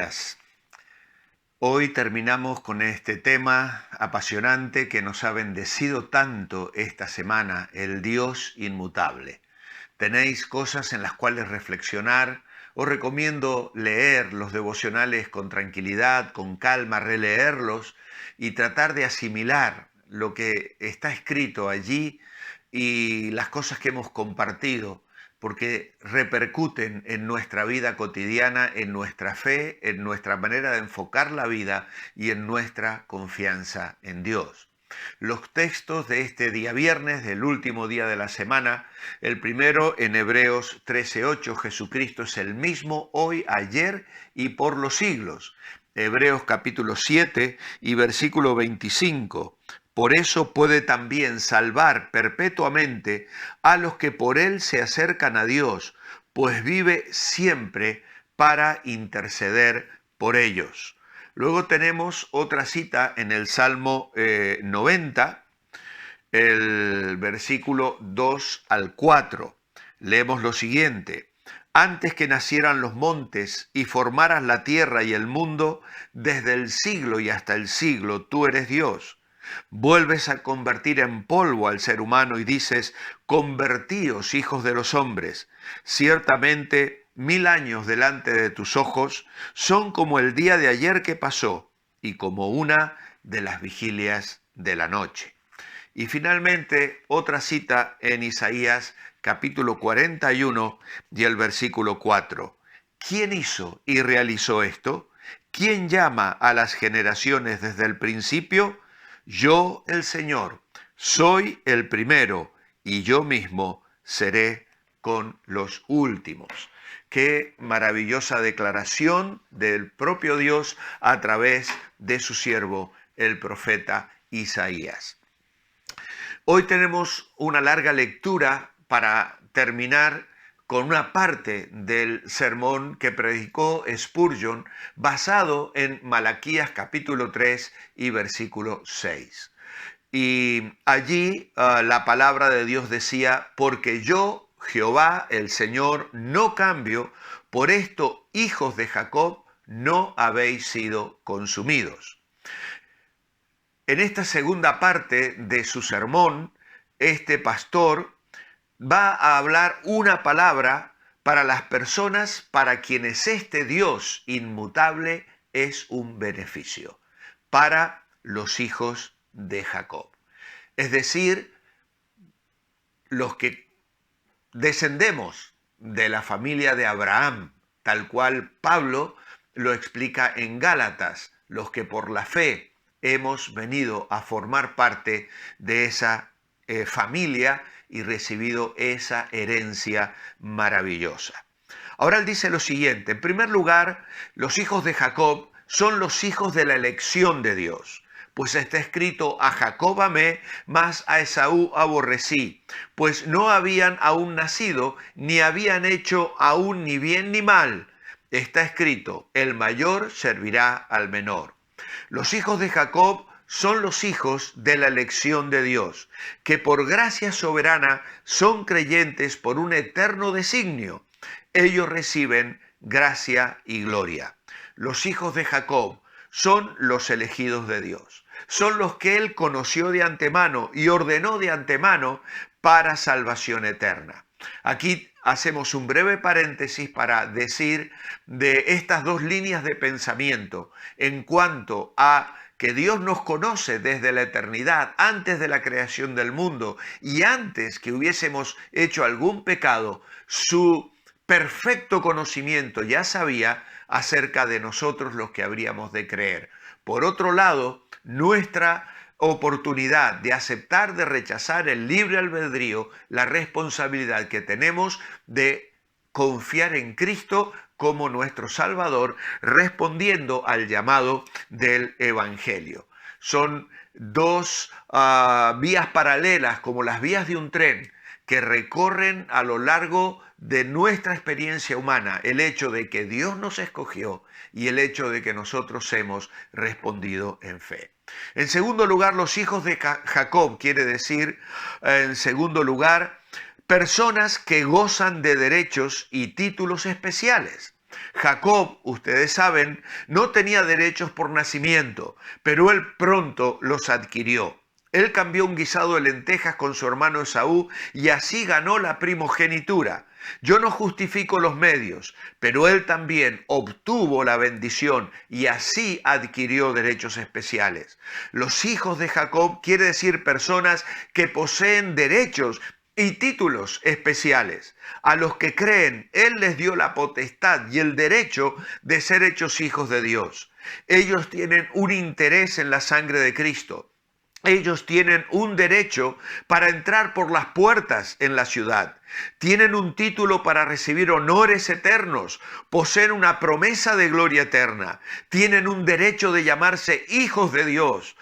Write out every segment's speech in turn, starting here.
días. Hoy terminamos con este tema apasionante que nos ha bendecido tanto esta semana, el Dios inmutable. ¿Tenéis cosas en las cuales reflexionar? Os recomiendo leer los devocionales con tranquilidad, con calma, releerlos y tratar de asimilar lo que está escrito allí y las cosas que hemos compartido, porque repercuten en nuestra vida cotidiana, en nuestra fe, en nuestra manera de enfocar la vida y en nuestra confianza en Dios. Los textos de este día viernes, del último día de la semana, el primero en Hebreos 13:8, Jesucristo es el mismo hoy, ayer y por los siglos. Hebreos capítulo 7 y versículo 25. Por eso puede también salvar perpetuamente a los que por él se acercan a Dios, pues vive siempre para interceder por ellos. Luego tenemos otra cita en el Salmo 90, el versículo 2 al 4. Leemos lo siguiente: antes que nacieran los montes y formaras la tierra y el mundo, desde el siglo y hasta el siglo, tú eres Dios. Vuelves a convertir en polvo al ser humano y dices: convertíos, hijos de los hombres. Ciertamente, 1000 años delante de tus ojos son como el día de ayer que pasó y como una de las vigilias de la noche. Y finalmente, otra cita en Isaías capítulo 41 y el versículo 4. ¿Quién hizo y realizó esto? ¿Quién llama a las generaciones desde el principio? Yo, el Señor, soy el primero y yo mismo seré con los últimos. Qué maravillosa declaración del propio Dios a través de su siervo, el profeta Isaías. Hoy tenemos una larga lectura para terminar con una parte del sermón que predicó Spurgeon basado en Malaquías capítulo 3 y versículo 6. Y allí la palabra de Dios decía: porque yo, Jehová, el Señor, no cambio, por esto, hijos de Jacob, no habéis sido consumidos. En esta segunda parte de su sermón, este pastor va a hablar una palabra para las personas para quienes este Dios inmutable es un beneficio, para los hijos de Jacob. Es decir, los que descendemos de la familia de Abraham, tal cual Pablo lo explica en Gálatas, los que por la fe hemos venido a formar parte de esa familia y recibido esa herencia maravillosa. Ahora él dice lo siguiente: en primer lugar, los hijos de Jacob son los hijos de la elección de Dios. Pues está escrito: a Jacob amé, mas a Esaú aborrecí, pues no habían aún nacido, ni habían hecho aún ni bien ni mal. Está escrito: el mayor servirá al menor. Los hijos de Jacob son los hijos de la elección de Dios, que por gracia soberana son creyentes por un eterno designio. Ellos reciben gracia y gloria. Los hijos de Jacob son los elegidos de Dios. Son los que Él conoció de antemano y ordenó de antemano para salvación eterna. Aquí hacemos un breve paréntesis para decir de estas dos líneas de pensamiento en cuanto a que Dios nos conoce desde la eternidad, antes de la creación del mundo y antes que hubiésemos hecho algún pecado. Su perfecto conocimiento ya sabía acerca de nosotros los que habríamos de creer. Por otro lado, nuestra oportunidad de aceptar, de rechazar el libre albedrío, la responsabilidad que tenemos de confiar en Cristo como nuestro Salvador, respondiendo al llamado del Evangelio. Son dos vías paralelas, como las vías de un tren, que recorren a lo largo de nuestra experiencia humana el hecho de que Dios nos escogió y el hecho de que nosotros hemos respondido en fe. En segundo lugar, los hijos de Jacob quiere decir, en segundo lugar, personas que gozan de derechos y títulos especiales. Jacob, ustedes saben, no tenía derechos por nacimiento, pero él pronto los adquirió. Él cambió un guisado de lentejas con su hermano Esaú y así ganó la primogenitura. Yo no justifico los medios, pero él también obtuvo la bendición y así adquirió derechos especiales. Los hijos de Jacob quiere decir personas que poseen derechos y títulos especiales. A los que creen, Él les dio la potestad y el derecho de ser hechos hijos de Dios. Ellos tienen un interés en la sangre de Cristo. Ellos tienen un derecho para entrar por las puertas en la ciudad. Tienen un título para recibir honores eternos. Poseen una promesa de gloria eterna. Tienen un derecho de llamarse hijos de Dios.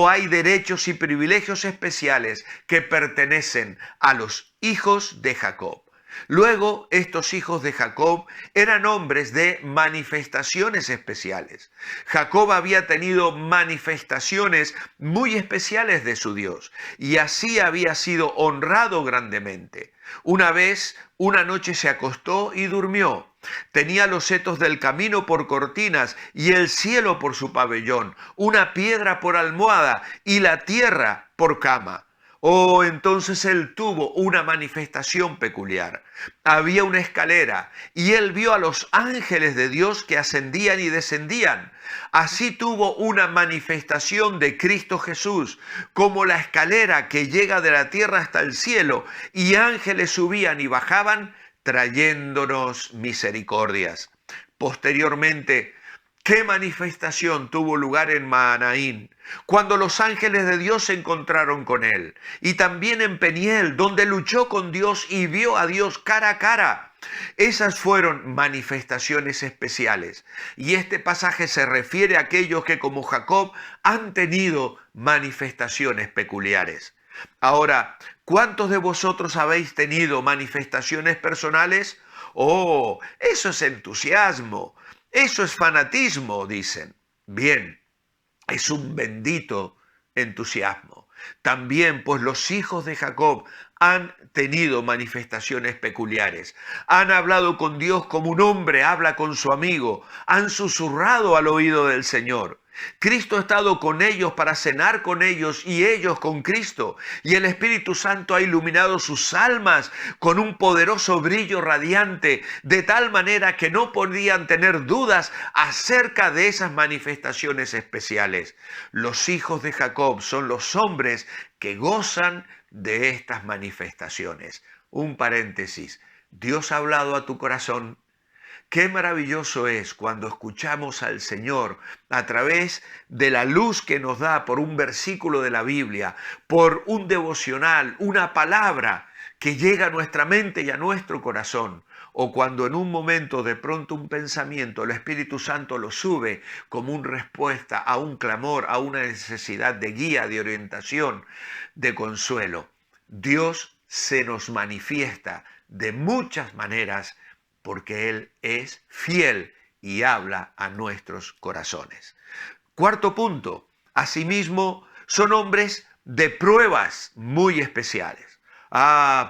Hay derechos y privilegios especiales que pertenecen a los hijos de Jacob. Luego, estos hijos de Jacob eran hombres de manifestaciones especiales. Jacob había tenido manifestaciones muy especiales de su Dios y así había sido honrado grandemente. Una vez, una noche se acostó y durmió. Tenía los setos del camino por cortinas y el cielo por su pabellón, una piedra por almohada y la tierra por cama. Entonces él tuvo una manifestación peculiar. Había una escalera y él vio a los ángeles de Dios que ascendían y descendían. Así tuvo una manifestación de Cristo Jesús, como la escalera que llega de la tierra hasta el cielo, y ángeles subían y bajaban trayéndonos misericordias. Posteriormente, ¿qué manifestación tuvo lugar en Mahanaim? Cuando los ángeles de Dios se encontraron con él. Y también en Peniel, donde luchó con Dios y vio a Dios cara a cara. Esas fueron manifestaciones especiales. Y este pasaje se refiere a aquellos que, como Jacob, han tenido manifestaciones peculiares. Ahora, ¿cuántos de vosotros habéis tenido manifestaciones personales? Eso es entusiasmo. Eso es fanatismo, dicen. Bien, es un bendito entusiasmo. También, pues los hijos de Jacob han tenido manifestaciones peculiares. Han hablado con Dios como un hombre habla con su amigo. Han susurrado al oído del Señor. Cristo ha estado con ellos para cenar con ellos y ellos con Cristo. Y el Espíritu Santo ha iluminado sus almas con un poderoso brillo radiante, de tal manera que no podían tener dudas acerca de esas manifestaciones especiales. Los hijos de Jacob son los hombres que gozan de estas manifestaciones. Un paréntesis. ¿Dios ha hablado a tu corazón? Qué maravilloso es cuando escuchamos al Señor a través de la luz que nos da por un versículo de la Biblia, por un devocional, una palabra que llega a nuestra mente y a nuestro corazón. O cuando en un momento de pronto un pensamiento, el Espíritu Santo lo sube como una respuesta a un clamor, a una necesidad de guía, de orientación, de consuelo. Dios se nos manifiesta de muchas maneras porque Él es fiel y habla a nuestros corazones. Cuarto punto, asimismo, son hombres de pruebas muy especiales.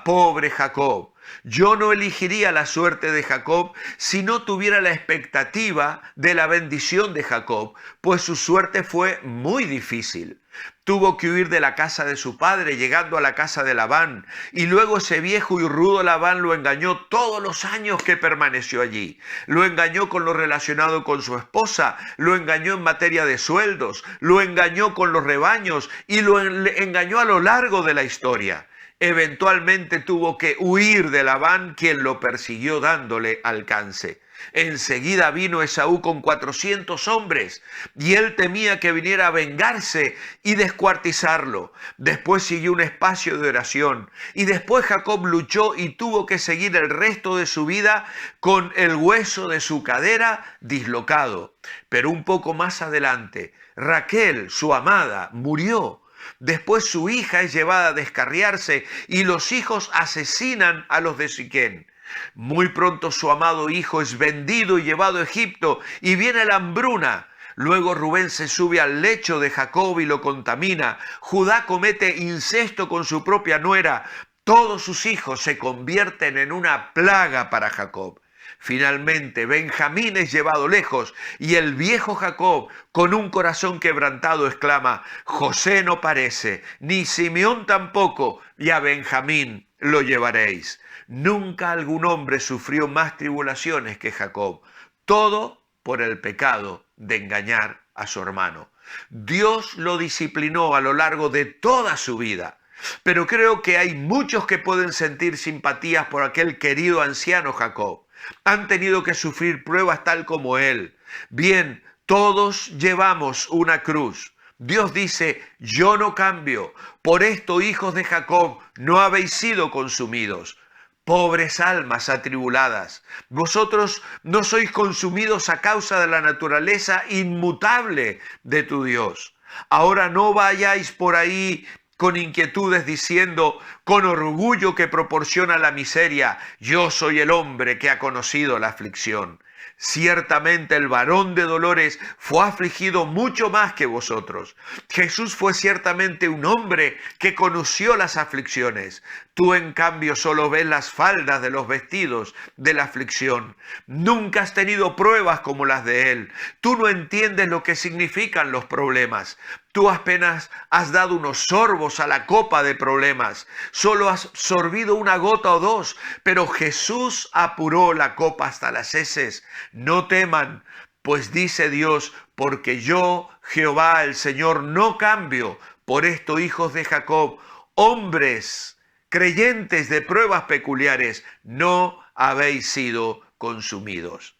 Pobre Jacob. Yo no elegiría la suerte de Jacob si no tuviera la expectativa de la bendición de Jacob, pues su suerte fue muy difícil. Tuvo que huir de la casa de su padre, llegando a la casa de Labán, y luego ese viejo y rudo Labán lo engañó todos los años que permaneció allí. Lo engañó con lo relacionado con su esposa, lo engañó en materia de sueldos, lo engañó con los rebaños y lo engañó a lo largo de la historia. Eventualmente tuvo que huir de Labán, quien lo persiguió dándole alcance. Enseguida vino Esaú con 400 hombres y él temía que viniera a vengarse y descuartizarlo. Después siguió un espacio de oración y después Jacob luchó y tuvo que seguir el resto de su vida con el hueso de su cadera dislocado. Pero un poco más adelante, Raquel, su amada, murió. Después su hija es llevada a descarriarse y los hijos asesinan a los de Siquén. Muy pronto su amado hijo es vendido y llevado a Egipto y viene la hambruna. Luego Rubén se sube al lecho de Jacob y lo contamina. Judá comete incesto con su propia nuera. Todos sus hijos se convierten en una plaga para Jacob. Finalmente, Benjamín es llevado lejos y el viejo Jacob, con un corazón quebrantado, exclama: José no parece, ni Simeón tampoco, y a Benjamín lo llevaréis. Nunca algún hombre sufrió más tribulaciones que Jacob, todo por el pecado de engañar a su hermano. Dios lo disciplinó a lo largo de toda su vida. Pero creo que hay muchos que pueden sentir simpatías por aquel querido anciano Jacob. Han tenido que sufrir pruebas tal como él. Bien, todos llevamos una cruz. Dios dice: yo no cambio. Por esto, hijos de Jacob, no habéis sido consumidos. Pobres almas atribuladas, vosotros no sois consumidos a causa de la naturaleza inmutable de tu Dios. Ahora no vayáis por ahí con inquietudes diciendo con orgullo que proporciona la miseria: yo soy el hombre que ha conocido la aflicción. Ciertamente el varón de dolores fue afligido mucho más que vosotros. Jesús fue ciertamente un hombre que conoció las aflicciones. Tú, en cambio, solo ves las faldas de los vestidos de la aflicción. Nunca has tenido pruebas como las de él. Tú no entiendes lo que significan los problemas. Tú apenas has dado unos sorbos a la copa de problemas. Solo has sorbido una gota o dos, pero Jesús apuró la copa hasta las heces. No teman, pues dice Dios: porque yo, Jehová el Señor, no cambio. Por esto, hijos de Jacob, hombres creyentes de pruebas peculiares, no habéis sido consumidos.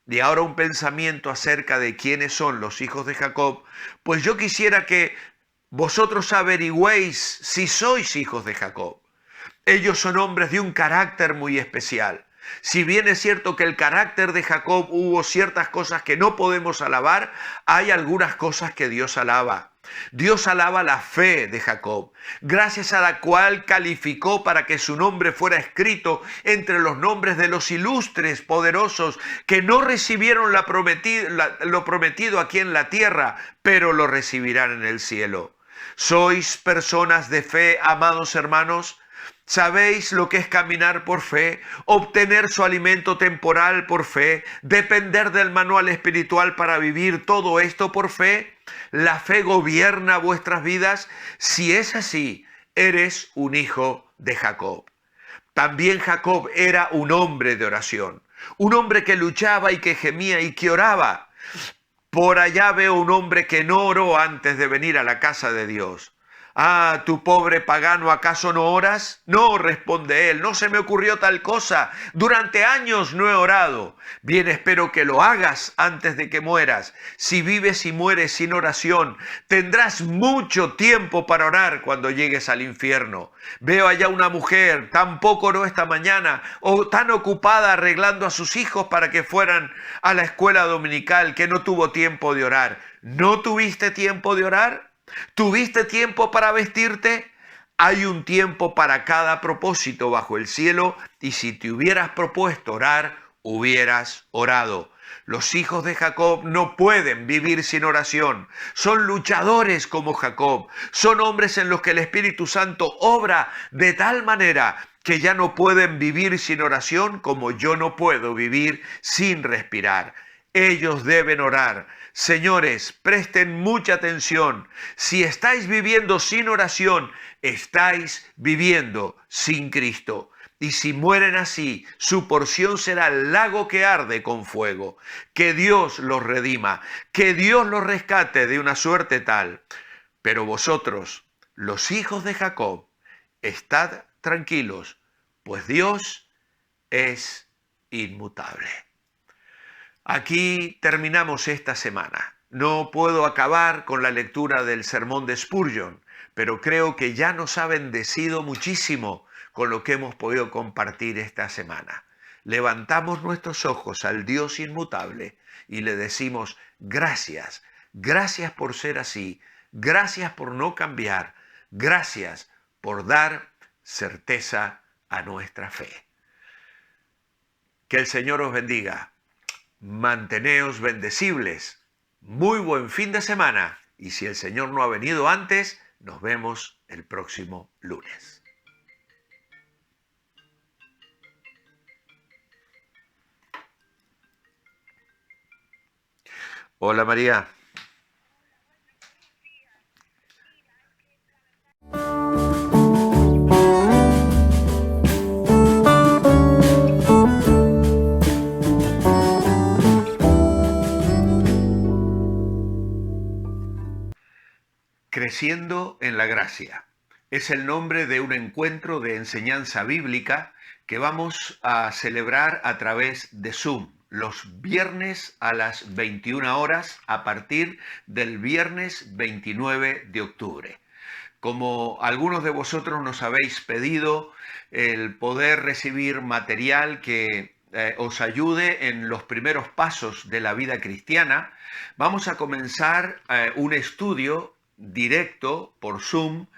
Y ahora un pensamiento acerca de quiénes son los hijos de Jacob. Pues yo quisiera que vosotros averigüéis si sois hijos de Jacob. Ellos son hombres de un carácter muy especial. Si bien es cierto que el carácter de Jacob hubo ciertas cosas que no podemos alabar, hay algunas cosas que Dios alaba. Dios alaba la fe de Jacob, gracias a la cual calificó para que su nombre fuera escrito entre los nombres de los ilustres, poderosos, que no recibieron lo prometido aquí en la tierra, pero lo recibirán en el cielo. ¿Sois personas de fe, amados hermanos? ¿Sabéis lo que es caminar por fe, obtener su alimento temporal por fe, depender del manual espiritual para vivir todo esto por fe? ¿La fe gobierna vuestras vidas? Si es así, eres un hijo de Jacob. También Jacob era un hombre de oración, un hombre que luchaba y que gemía y que oraba. Por allá veo un hombre que no oró antes de venir a la casa de Dios. Ah, tú pobre pagano, ¿acaso no oras? No, responde él, no se me ocurrió tal cosa. Durante años no he orado. Bien, espero que lo hagas antes de que mueras. Si vives y mueres sin oración, tendrás mucho tiempo para orar cuando llegues al infierno. Veo allá una mujer, tampoco oró esta mañana, o tan ocupada arreglando a sus hijos para que fueran a la escuela dominical, que no tuvo tiempo de orar. ¿No tuviste tiempo de orar? ¿Tuviste tiempo para vestirte? Hay un tiempo para cada propósito bajo el cielo, y si te hubieras propuesto orar, hubieras orado. Los hijos de Jacob no pueden vivir sin oración. Son luchadores como Jacob. Son hombres en los que el Espíritu Santo obra de tal manera que ya no pueden vivir sin oración, como yo no puedo vivir sin respirar. Ellos deben orar. Señores, presten mucha atención. Si estáis viviendo sin oración, estáis viviendo sin Cristo. Y si mueren así, su porción será el lago que arde con fuego. Que Dios los redima, que Dios los rescate de una suerte tal. Pero vosotros, los hijos de Jacob, estad tranquilos, pues Dios es inmutable. Aquí terminamos esta semana. No puedo acabar con la lectura del sermón de Spurgeon, pero creo que ya nos ha bendecido muchísimo con lo que hemos podido compartir esta semana. Levantamos nuestros ojos al Dios inmutable y le decimos: gracias, gracias por ser así, gracias por no cambiar, gracias por dar certeza a nuestra fe. Que el Señor os bendiga. Manteneos bendecibles. Muy buen fin de semana. Y si el Señor no ha venido antes, nos vemos el próximo lunes. Hola María. Creciendo en la Gracia. Es el nombre de un encuentro de enseñanza bíblica que vamos a celebrar a través de Zoom los viernes a las 21 horas a partir del viernes 29 de octubre. Como algunos de vosotros nos habéis pedido el poder recibir material que os ayude en los primeros pasos de la vida cristiana, vamos a comenzar un estudio directo por Zoom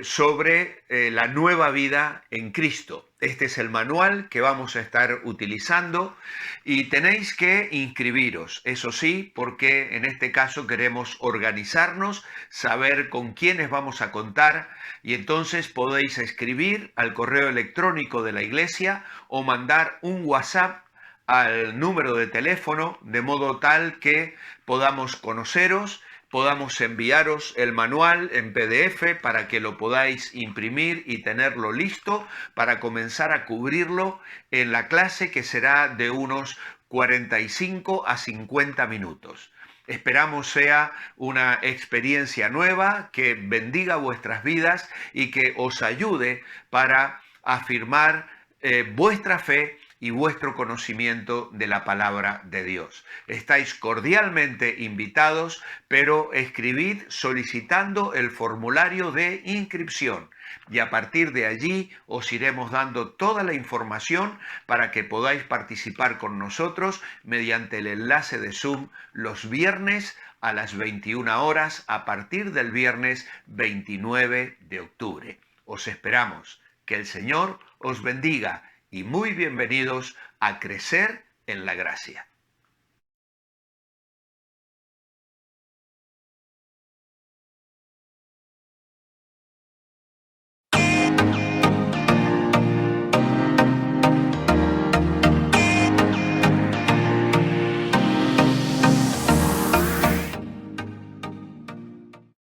sobre la nueva vida en Cristo. Este es el manual que vamos a estar utilizando y tenéis que inscribiros, eso sí, porque en este caso queremos organizarnos, saber con quiénes vamos a contar y entonces podéis escribir al correo electrónico de la iglesia o mandar un WhatsApp al número de teléfono de modo tal que podamos conoceros, podamos enviaros el manual en PDF para que lo podáis imprimir y tenerlo listo para comenzar a cubrirlo en la clase, que será de unos 45 a 50 minutos. Esperamos sea una experiencia nueva que bendiga vuestras vidas y que os ayude para afirmar vuestra fe y vuestro conocimiento de la palabra de Dios. Estáis cordialmente invitados, pero escribid solicitando el formulario de inscripción y a partir de allí os iremos dando toda la información para que podáis participar con nosotros mediante el enlace de Zoom los viernes a las 21 horas a partir del viernes 29 de octubre. Os esperamos. Que el Señor os bendiga y muy bienvenidos a Crecer en la Gracia.